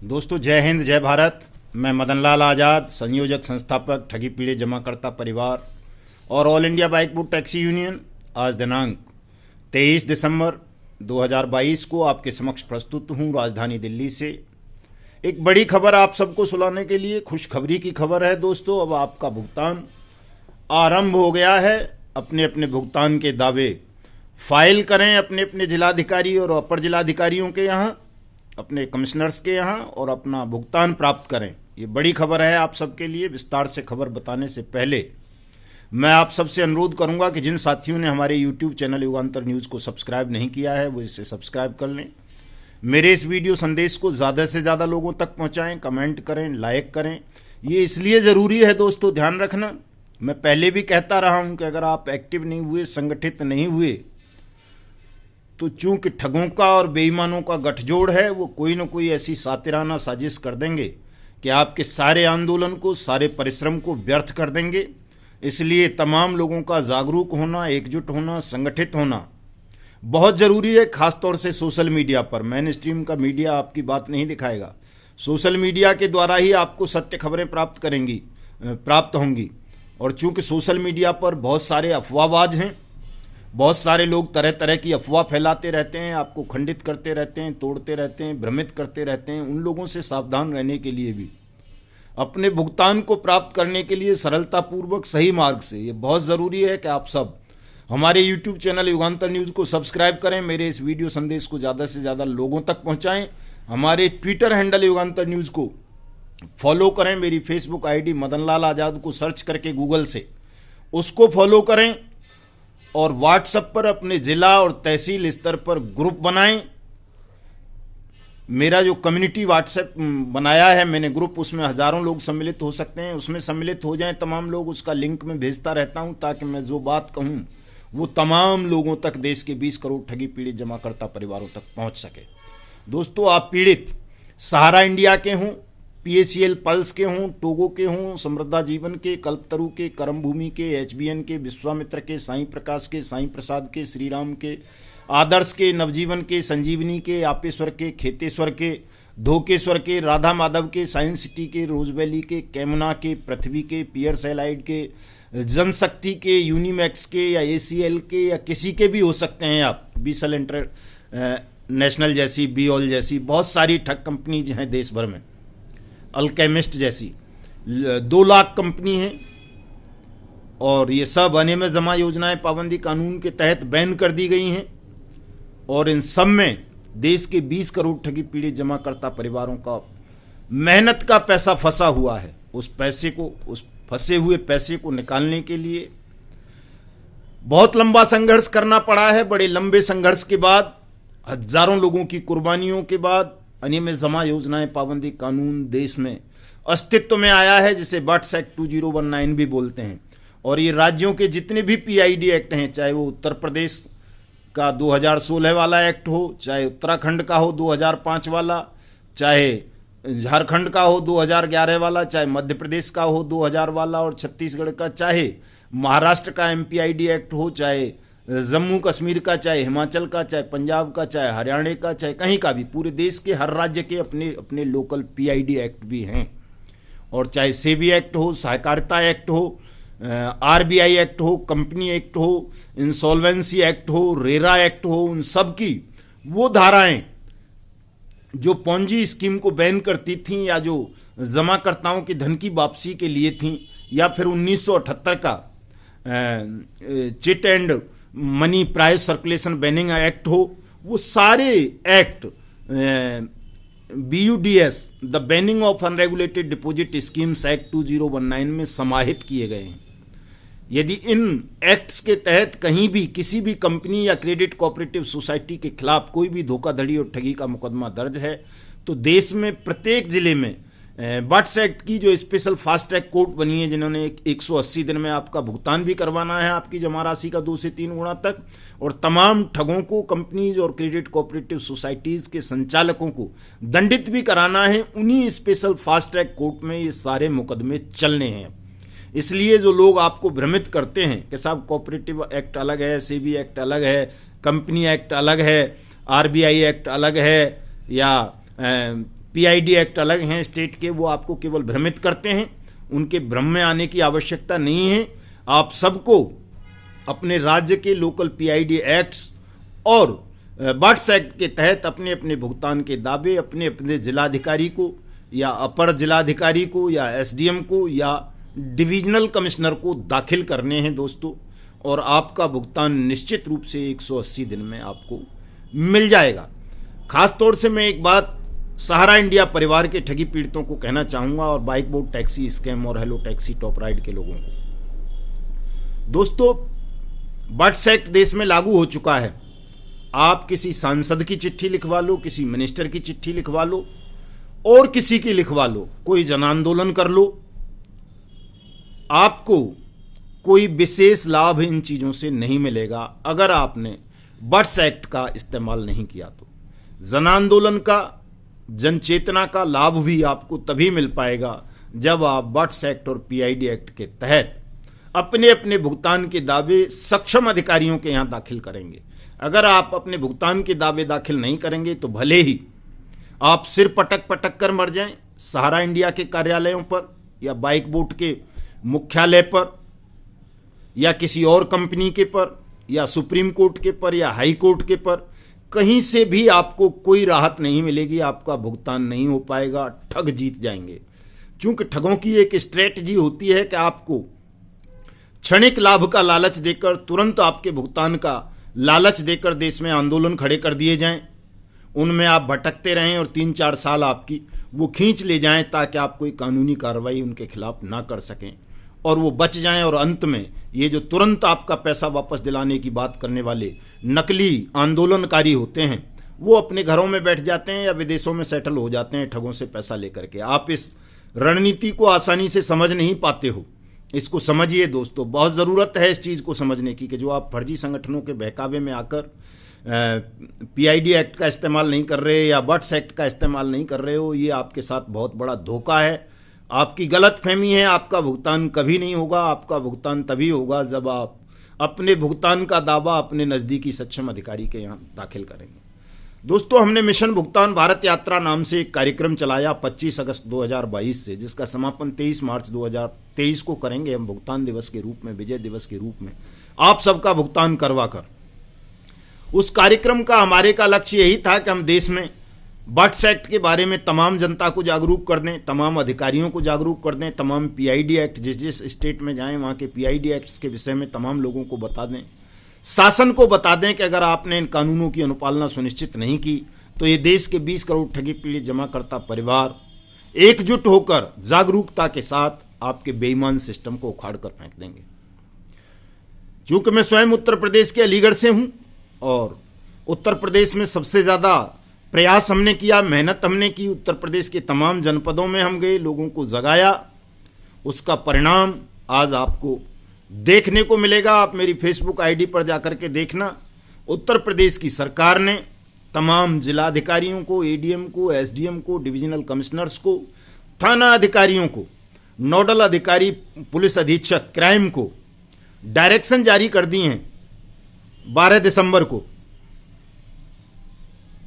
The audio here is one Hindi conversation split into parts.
दोस्तों जय हिंद जय भारत। मैं मदन लाल आज़ाद, संयोजक संस्थापक ठगी पीड़ित जमाकर्ता परिवार और all India bike book taxi union, आज दिनांक 23 दिसंबर 2022 को आपके समक्ष प्रस्तुत हूँ राजधानी दिल्ली से। एक बड़ी खबर आप सबको सुनाने के लिए, खुशखबरी की खबर है दोस्तों। अब आपका भुगतान आरंभ हो गया है। अपने अपने भुगतान के दावे फाइल करें अपने अपने जिलाधिकारी और अपर जिलाधिकारियों के यहाँ, अपने कमिश्नर्स के यहाँ, और अपना भुगतान प्राप्त करें। ये बड़ी खबर है आप सबके लिए। विस्तार से खबर बताने से पहले मैं आप सबसे अनुरोध करूंगा कि जिन साथियों ने हमारे YouTube चैनल युगांतर न्यूज़ को सब्सक्राइब नहीं किया है वो इसे सब्सक्राइब कर लें। मेरे इस वीडियो संदेश को ज़्यादा से ज़्यादा लोगों तक पहुंचाएं, कमेंट करें, लाइक करें। ये इसलिए ज़रूरी है दोस्तों, ध्यान रखना, मैं पहले भी कहता रहा हूं कि अगर आप एक्टिव नहीं हुए, संगठित नहीं हुए, तो चूंकि ठगों का और बेईमानों का गठजोड़ है, वो कोई ना कोई ऐसी सातिराना साजिश कर देंगे कि आपके सारे आंदोलन को, सारे परिश्रम को व्यर्थ कर देंगे। इसलिए तमाम लोगों का जागरूक होना, एकजुट होना, संगठित होना बहुत ज़रूरी है। खासतौर से सोशल मीडिया पर। मेन स्ट्रीम का मीडिया आपकी बात नहीं दिखाएगा। सोशल मीडिया के द्वारा ही आपको सत्य खबरें प्राप्त होंगी। और चूंकि सोशल मीडिया पर बहुत सारे अफवाहबाज हैं, बहुत सारे लोग तरह तरह की अफवाह फैलाते रहते हैं, आपको खंडित करते रहते हैं, तोड़ते रहते हैं, भ्रमित करते रहते हैं। उन लोगों से सावधान रहने के लिए भी, अपने भुगतान को प्राप्त करने के लिए सरलतापूर्वक सही मार्ग से, ये बहुत ज़रूरी है कि आप सब हमारे YouTube चैनल युगांतर न्यूज़ को सब्सक्राइब करें। मेरे इस वीडियो संदेश को ज़्यादा से ज़्यादा लोगों तक पहुँचाएँ। हमारे ट्विटर हैंडल युगांतर न्यूज़ को फॉलो करें। मेरी फेसबुक ID मदन लाल आज़ाद को सर्च करके गूगल से उसको फॉलो करें। और व्हाट्सएप पर अपने जिला और तहसील स्तर पर ग्रुप बनाएं। मेरा जो कम्युनिटी व्हाट्सएप बनाया है मैंने ग्रुप, उसमें हजारों लोग सम्मिलित हो सकते हैं। उसमें सम्मिलित हो जाएं तमाम लोग। उसका लिंक मैं भेजता रहता हूं ताकि मैं जो बात कहूं वो तमाम लोगों तक, देश के 20 करोड़ ठगी पीड़ित जमाकर्ता परिवारों तक पहुंच सके। दोस्तों, आप पीड़ित सहारा इंडिया के हों, PACL पल्स के हों, टोगो के हों, समृद्धा जीवन के, कल्पतरु के, कर्म भूमि के, HBN के, विश्वामित्र के, साईं प्रकाश के, साईं प्रसाद के, श्री राम के, आदर्श के, नवजीवन के, संजीवनी के, आपेश्वर के, खेतेश्वर के, धोकेश्वर के, राधा माधव के, साइंस सिटी के, रोजवैली के, कैमुना के, पृथ्वी के, पियर्स एलाइड के, जनशक्ति के, यूनिमैक्स के, या ACL के, या किसी के भी हो सकते हैं आप। बीसल इंटरनेशनल जैसी, बीऑल जैसी बहुत सारी ठग कंपनीज हैं देश भर में। अल्केमिस्ट जैसी 2 लाख कंपनी है, और ये सब अनियमित जमा योजनाएं पाबंदी कानून के तहत बैन कर दी गई हैं। और इन सब में देश के 20 करोड़ ठगी पीड़ित जमाकर्ता परिवारों का मेहनत का पैसा फंसा हुआ है। उस फंसे हुए पैसे को निकालने के लिए बहुत लंबा संघर्ष करना पड़ा है। बड़े लंबे संघर्ष के बाद, हजारों लोगों की कुर्बानियों के बाद अनियमित जमा योजनाएं पाबंदी कानून देश में अस्तित्व में आया है, जिसे बट्स एक्ट 2019 भी बोलते हैं। और ये राज्यों के जितने भी PID एक्ट हैं, चाहे वो उत्तर प्रदेश का 2016 वाला एक्ट हो, चाहे उत्तराखंड का हो 2005 वाला, चाहे झारखंड का हो 2011 वाला, चाहे मध्य प्रदेश का हो 2000 वाला, और छत्तीसगढ़ का, चाहे महाराष्ट्र का MPID एक्ट हो, चाहे जम्मू कश्मीर का, चाहे हिमाचल का, चाहे पंजाब का, चाहे हरियाणा का, चाहे कहीं का भी, पूरे देश के हर राज्य के अपने अपने लोकल PID एक्ट भी हैं। और चाहे सेबी एक्ट हो, सहकारिता एक्ट हो, RBI एक्ट हो, कंपनी एक्ट हो, इंसॉल्वेंसी एक्ट हो, रेरा एक्ट हो, उन सब की वो धाराएं जो पोंजी स्कीम को बैन करती थीं, या जो जमाकर्ताओं के धन की वापसी के लिए थीं, या फिर 1978 का chit and money price circulation banning act हो, वो सारे act BUDS, the banning of unregulated deposit schemes act 2019 में समाहित किए गए हैं। यदि इन एक्ट्स के तहत कहीं भी किसी भी कंपनी या क्रेडिट कोऑपरेटिव सोसाइटी के खिलाफ कोई भी धोखाधड़ी और ठगी का मुकदमा दर्ज है, तो देश में प्रत्येक जिले में बट्स एक्ट की जो स्पेशल फास्ट ट्रैक कोर्ट बनी है, जिन्होंने 180 दिन में आपका भुगतान भी करवाना है आपकी जमा राशि का 2 से 3 गुना तक, और तमाम ठगों को, कंपनीज और क्रेडिट कोऑपरेटिव सोसाइटीज के संचालकों को दंडित भी कराना है। उन्हीं स्पेशल फास्ट ट्रैक कोर्ट में ये सारे मुकदमे चलने हैं। इसलिए जो लोग आपको भ्रमित करते हैं कि साहब कोऑपरेटिव एक्ट अलग है, सेबी एक्ट अलग है, कंपनी एक्ट अलग है, RBI एक्ट अलग है, या पीआईडी एक्ट अलग हैं स्टेट के, वो आपको केवल भ्रमित करते हैं। उनके भ्रम में आने की आवश्यकता नहीं है। आप सबको अपने राज्य के लोकल पीआईडी एक्ट्स और बट्स एक्ट के तहत अपने अपने भुगतान के दावे अपने अपने जिलाधिकारी को या अपर जिलाधिकारी को या एसडीएम को या डिविजनल कमिश्नर को दाखिल करने हैं दोस्तों, और आपका भुगतान निश्चित रूप से 180 दिन में आपको मिल जाएगा। खास तौर से मैं एक बात सहारा इंडिया परिवार के ठगी पीड़ितों को कहना चाहूंगा, और बाइक बोट टैक्सी स्कैम और हेलो टैक्सी टॉप राइड के लोगों को। दोस्तों, बट्स एक्ट देश में लागू हो चुका है। आप किसी सांसद की चिट्ठी लिखवा लो, किसी मिनिस्टर की चिट्ठी लिखवा लो और किसी की लिखवा लो, कोई जन आंदोलन कर लो, आपको कोई विशेष लाभ इन चीजों से नहीं मिलेगा अगर आपने बट्स एक्ट का इस्तेमाल नहीं किया। तो जन आंदोलन का, जन चेतना का लाभ भी आपको तभी मिल पाएगा जब आप बट्स एक्ट और पीआईडी एक्ट के तहत अपने अपने भुगतान के दावे सक्षम अधिकारियों के यहां दाखिल करेंगे। अगर आप अपने भुगतान के दावे दाखिल नहीं करेंगे तो भले ही आप सिर पटक पटक कर मर जाएं सहारा इंडिया के कार्यालयों पर या बाइक बोट के मुख्यालय पर या किसी और कंपनी के पर या सुप्रीम कोर्ट के पर या हाई कोर्ट के पर, कहीं से भी आपको कोई राहत नहीं मिलेगी, आपका भुगतान नहीं हो पाएगा, ठग जीत जाएंगे। क्योंकि ठगों की एक स्ट्रेटजी होती है कि आपको क्षणिक लाभ का लालच देकर, तुरंत आपके भुगतान का लालच देकर देश में आंदोलन खड़े कर दिए जाएं, उनमें आप भटकते रहें और 3-4 साल आपकी वो खींच ले जाएं ताकि आप कोई कानूनी कार्रवाई उनके खिलाफ ना कर सकें और वो बच जाएं, और अंत में ये जो तुरंत आपका पैसा वापस दिलाने की बात करने वाले नकली आंदोलनकारी होते हैं वो अपने घरों में बैठ जाते हैं या विदेशों में सेटल हो जाते हैं ठगों से पैसा लेकर के। आप इस रणनीति को आसानी से समझ नहीं पाते हो, इसको समझिए दोस्तों। बहुत ज़रूरत है इस चीज़ को समझने की कि जो आप फर्जी संगठनों के बहकावे में आकर पीआईडी एक्ट का इस्तेमाल नहीं कर रहे या बट्स एक्ट का इस्तेमाल नहीं कर रहे हो, ये आपके साथ बहुत बड़ा धोखा है, आपकी गलत फहमी है। आपका भुगतान कभी नहीं होगा। आपका भुगतान तभी होगा जब आप अपने भुगतान का दावा अपने नज़दीकी सक्षम अधिकारी के यहाँ दाखिल करेंगे। दोस्तों, हमने मिशन भुगतान भारत यात्रा नाम से एक कार्यक्रम चलाया 25 अगस्त 2022 से, जिसका समापन 23 मार्च 2023 को करेंगे हम भुगतान दिवस के रूप में, विजय दिवस के रूप में, आप सबका भुगतान करवा कर। उस कार्यक्रम का हमारे का लक्ष्य यही था कि हम देश में बट्स एक्ट के बारे में तमाम जनता को जागरूक कर दें, तमाम अधिकारियों को जागरूक कर दें, तमाम पीआईडी एक्ट जिस जिस स्टेट में जाएं वहाँ के पीआईडी एक्ट्स के विषय में तमाम लोगों को बता दें, शासन को बता दें कि अगर आपने इन कानूनों की अनुपालना सुनिश्चित नहीं की तो ये देश के 20 करोड़ ठगी पीड़ित जमाकर्ता परिवार एकजुट होकर जागरूकता के साथ आपके बेईमान सिस्टम को उखाड़ कर फेंक देंगे। चूंकि मैं स्वयं उत्तर प्रदेश के अलीगढ़ से हूं और उत्तर प्रदेश में सबसे ज़्यादा प्रयास हमने किया, मेहनत हमने की, उत्तर प्रदेश के तमाम जनपदों में हम गए, लोगों को जगाया, उसका परिणाम आज आपको देखने को मिलेगा। आप मेरी फेसबुक आईडी पर जाकर के देखना। उत्तर प्रदेश की सरकार ने तमाम जिलाधिकारियों को, एडीएम को, एसडीएम को, डिविजनल कमिश्नर्स को, थाना अधिकारियों को, नोडल अधिकारी, पुलिस अधीक्षक क्राइम को डायरेक्शन जारी कर दी हैं 12 दिसंबर को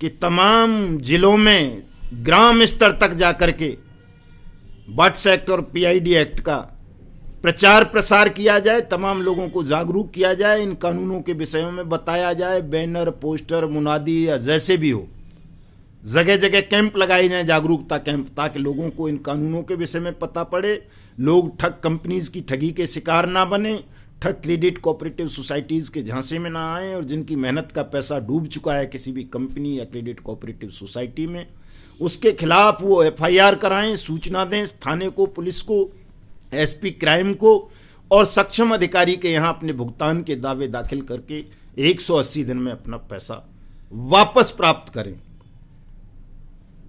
कि तमाम जिलों में ग्राम स्तर तक जाकर के बट्स एक्ट और पीआईडी एक्ट का प्रचार प्रसार किया जाए, तमाम लोगों को जागरूक किया जाए, इन कानूनों के विषयों में बताया जाए, बैनर, पोस्टर, मुनादी या जैसे भी हो, जगह जगह कैंप लगाए जाएं, जागरूकता कैंप, ताकि लोगों को इन कानूनों के विषय में पता पड़े, लोग ठग कंपनीज की ठगी के शिकार ना बने, ठग क्रेडिट कोऑपरेटिव सोसाइटीज़ के झांसे में ना आए, और जिनकी मेहनत का पैसा डूब चुका है किसी भी कंपनी या क्रेडिट कोऑपरेटिव सोसाइटी में, उसके खिलाफ वो एफआईआर कराएं, सूचना दें थाने को, पुलिस को, एसपी क्राइम को, और सक्षम अधिकारी के यहाँ अपने भुगतान के दावे दाखिल करके 180 दिन में अपना पैसा वापस प्राप्त करें।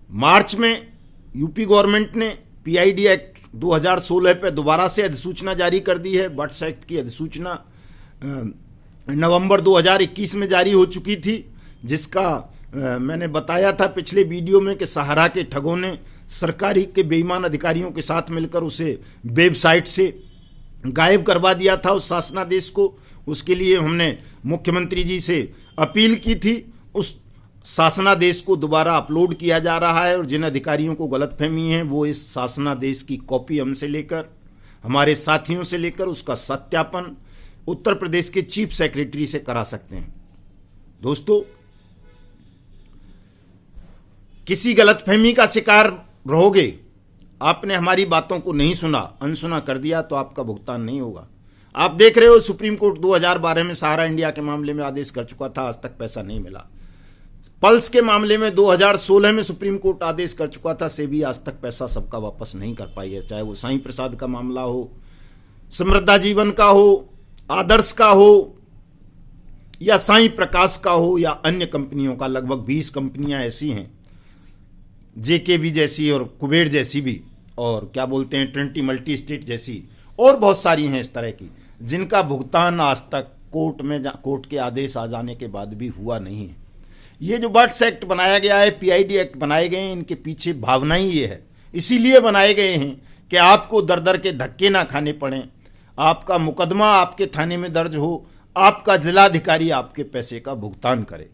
मार्च में यूपी गवर्नमेंट ने पीआईडी एक्ट 2016 पे दोबारा से अधिसूचना जारी कर दी है। बट्स एक्ट की अधिसूचना नवंबर 2021 में जारी हो चुकी थी, जिसका मैंने बताया था पिछले वीडियो में कि सहारा के ठगों ने सरकारी के बेईमान अधिकारियों के साथ मिलकर उसे वेबसाइट से गायब करवा दिया था, उस शासनादेश को। उसके लिए हमने मुख्यमंत्री जी से अपील की थी। उस शासनादेश को दोबारा अपलोड किया जा रहा है और जिन अधिकारियों को गलतफहमी है वो इस शासनादेश की कॉपी हमसे लेकर, हमारे साथियों से लेकर उसका सत्यापन उत्तर प्रदेश के चीफ सेक्रेटरी से करा सकते हैं। दोस्तों, किसी गलतफहमी का शिकार रहोगे, आपने हमारी बातों को नहीं सुना, अनसुना कर दिया, तो आपका भुगतान नहीं होगा। आप देख रहे हो सुप्रीम कोर्ट 2012 में सहारा इंडिया के मामले में आदेश कर चुका था, आज तक पैसा नहीं मिला। पल्स के मामले में 2016 में सुप्रीम कोर्ट आदेश कर चुका था, सेबी आज तक पैसा सबका वापस नहीं कर पाई है। चाहे वो साईं प्रसाद का मामला हो, समृद्धा जीवन का हो, आदर्श का हो, या साईं प्रकाश का हो, या अन्य कंपनियों का। लगभग 20 कंपनियां ऐसी हैं, जेकेवी जैसी और कुबेर जैसी भी, और क्या बोलते हैं ट्रिनिटी मल्टी स्टेट जैसी, और बहुत सारी हैं इस तरह की, जिनका भुगतान आज तक कोर्ट के आदेश आ जाने के बाद भी हुआ नहीं है। ये जो बर्ड्स एक्ट बनाया गया है, पीआईडी एक्ट बनाए गए हैं, इनके पीछे भावना ही ये है, इसीलिए बनाए गए हैं कि आपको दर दर के धक्के ना खाने पड़े, आपका मुकदमा आपके थाने में दर्ज हो, आपका जिलाधिकारी आपके पैसे का भुगतान करे।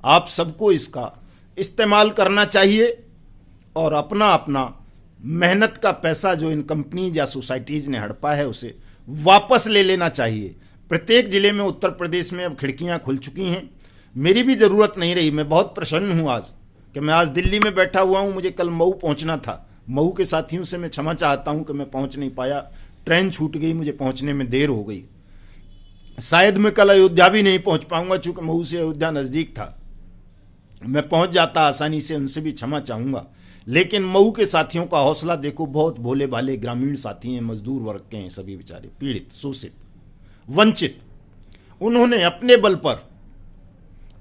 आप सबको इसका इस्तेमाल करना चाहिए और अपना अपना मेहनत का पैसा जो इन कंपनीज या सोसाइटीज ने हड़पा है उसे वापस ले लेना चाहिए। प्रत्येक जिले में उत्तर प्रदेश में अब खिड़कियां खुल चुकी हैं, मेरी भी ज़रूरत नहीं रही। मैं बहुत प्रसन्न हूं आज कि मैं आज दिल्ली में बैठा हुआ हूं, मुझे कल मऊ पहुंचना था। मऊ के साथियों से मैं क्षमा चाहता हूं कि मैं पहुंच नहीं पाया, ट्रेन छूट गई, मुझे पहुंचने में देर हो गई। शायद मैं कल अयोध्या भी नहीं पहुंच पाऊंगा, चूंकि मऊ से अयोध्या नज़दीक था। मैं पहुंच जाता आसानी से, उनसे भी क्षमा चाहूंगा। लेकिन मऊ के साथियों का हौसला देखो, बहुत भोले भाले ग्रामीण साथी हैं, मजदूर वर्ग के हैं, सभी बेचारे पीड़ित, शोषित, वंचित। उन्होंने अपने बल पर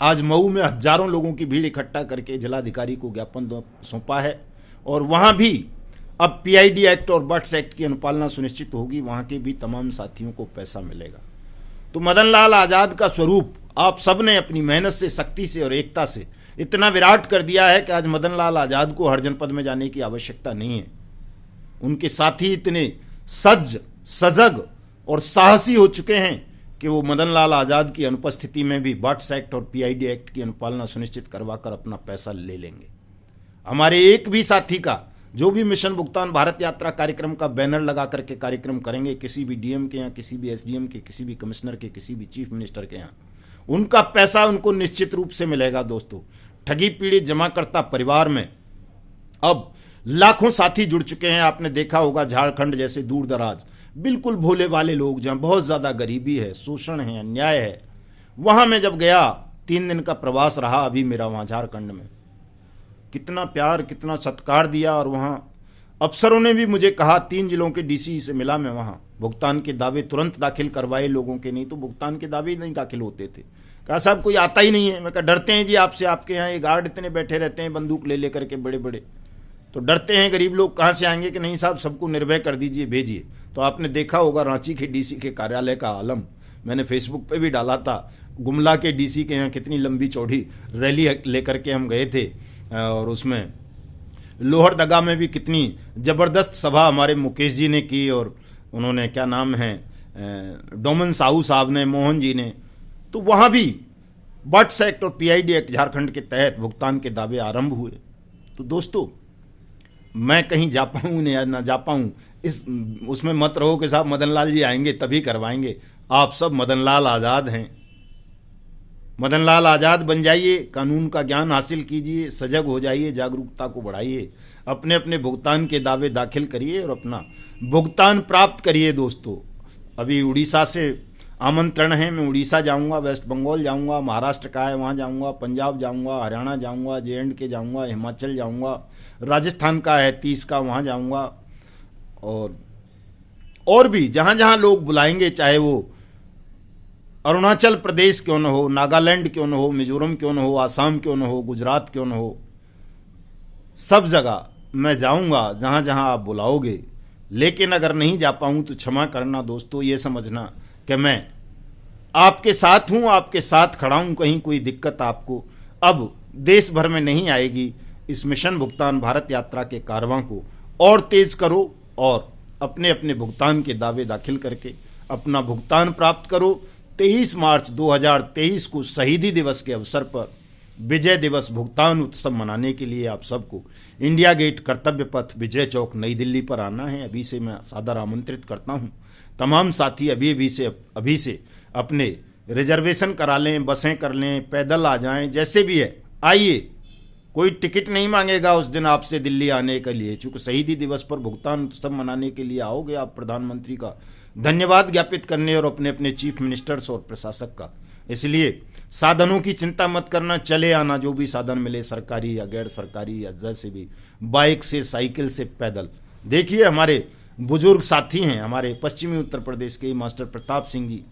आज मऊ में हजारों लोगों की भीड़ इकट्ठा करके जिलाधिकारी को ज्ञापन सौंपा है, और वहां भी अब पीआईडी एक्ट और बर्ड्स एक्ट की अनुपालना सुनिश्चित होगी, वहां के भी तमाम साथियों को पैसा मिलेगा। तो मदन लाल आजाद का स्वरूप आप सबने अपनी मेहनत से, शक्ति से और एकता से इतना विराट कर दिया है कि आज मदन लाल आजाद को हर जनपद में जाने की आवश्यकता नहीं है। उनके साथी इतने सजग और साहसी हो चुके हैं कि वो मदन लाल आजाद की अनुपस्थिति में भी बर्ड्स एक्ट और पीआईडी एक्ट की अनुपालना सुनिश्चित करवाकर अपना पैसा ले लेंगे। हमारे एक भी साथी का जो भी मिशन भुगतान भारत यात्रा कार्यक्रम का बैनर लगा करके कार्यक्रम करेंगे, किसी भी डीएम के यहाँ, किसी भी एसडीएम के, किसी भी कमिश्नर के, किसी भी चीफ मिनिस्टर के यहाँ, उनका पैसा उनको निश्चित रूप से मिलेगा। दोस्तों, ठगी पीड़ित जमाकर्ता परिवार में अब लाखों साथी जुड़ चुके हैं। आपने देखा होगा झारखंड जैसे दूर दराज, बिल्कुल भोले वाले लोग, जहां बहुत ज्यादा गरीबी है, शोषण है, अन्याय है, वहां मैं जब गया, 3 दिन का प्रवास रहा अभी मेरा वहां झारखंड में, कितना प्यार, कितना सत्कार दिया। और वहां अफसरों ने भी मुझे कहा, 3 जिलों के डीसी से मिला मैं वहां, भुगतान के दावे तुरंत दाखिल करवाए लोगों के, नहीं तो भुगतान के दावे नहीं दाखिल होते थे। कहा साहब कोई आता ही नहीं है। मैं कहा डरते हैं जी आपसे, आपके यहाँ ये गार्ड इतने बैठे रहते हैं बंदूक ले लेकर के बड़े बड़े, तो डरते हैं गरीब लोग कहाँ से आएंगे। कि नहीं साहब, सबको निर्भय कर दीजिए, भेजिए। तो आपने देखा होगा रांची के डीसी के कार्यालय का आलम, मैंने फेसबुक पे भी डाला था। गुमला के डीसी के यहाँ कितनी लंबी चौड़ी रैली लेकर के हम गए थे, और उसमें लोहरदगा में भी कितनी जबरदस्त सभा हमारे मुकेश जी ने की, और उन्होंने क्या नाम है डोमन साहू साहब ने, मोहन जी ने, तो वहां भी बर्ड्स एक्ट और पीआईडी एक्ट झारखंड के तहत भुगतान के दावे आरंभ हुए। तो दोस्तों, मैं कहीं जा पाऊँ या ना जा पाऊँ इस उसमें मत रहो कि साहब मदन लाल जी आएंगे तभी करवाएंगे। आप सब मदन लाल आजाद हैं, मदन लाल आजाद बन जाइए, कानून का ज्ञान हासिल कीजिए, सजग हो जाइए, जागरूकता को बढ़ाइए, अपने अपने भुगतान के दावे दाखिल करिए और अपना भुगतान प्राप्त करिए। दोस्तों, अभी उड़ीसा से आमंत्रण है, मैं उड़ीसा जाऊंगा, वेस्ट बंगाल जाऊंगा, महाराष्ट्र का है वहाँ जाऊंगा, पंजाब जाऊंगा, हरियाणा जाऊंगा, जे&के जाऊंगा, हिमाचल जाऊंगा, राजस्थान का है 30 का, वहाँ जाऊंगा, और भी जहाँ जहाँ लोग बुलाएंगे, चाहे वो अरुणाचल प्रदेश क्यों न हो, नागालैंड क्यों न हो, मिजोरम क्यों न हो, आसाम क्यों न हो, गुजरात क्यों न हो, सब जगह मैं जाऊंगा जहाँ जहाँ आप बुलाओगे। लेकिन अगर नहीं जा पाऊँ तो क्षमा करना दोस्तों, ये समझना कि मैं आपके साथ हूं, आपके साथ खड़ा हूं। कहीं कोई दिक्कत आपको अब देश भर में नहीं आएगी। इस मिशन भुगतान भारत यात्रा के कारवां को और तेज करो और अपने अपने भुगतान के दावे दाखिल करके अपना भुगतान प्राप्त करो। 23 मार्च 2023 को शहीदी दिवस के अवसर पर विजय दिवस भुगतान उत्सव मनाने के लिए आप सबको इंडिया गेट कर्तव्य पथ विजय चौक नई दिल्ली पर आना है। अभी से मैं सादर आमंत्रित करता हूं। तमाम साथी अभी से अपने रिजर्वेशन करा लें, बसें कर लें, पैदल आ जाएं, जैसे भी है आइए। कोई टिकट नहीं मांगेगा उस दिन आपसे दिल्ली आने के लिए, चूंकि शहीदी दिवस पर भुगतान उत्सव मनाने के लिए आओगे आप प्रधानमंत्री का धन्यवाद ज्ञापित करने और अपने अपने चीफ मिनिस्टर्स और प्रशासक का। इसलिए साधनों की चिंता मत करना, चले आना, जो भी साधन मिले सरकारी या गैर सरकारी या जैसे भी, बाइक से, साइकिल से, पैदल। देखिए हमारे बुजुर्ग साथी हैं, हमारे पश्चिमी उत्तर प्रदेश के मास्टर प्रताप सिंह जी,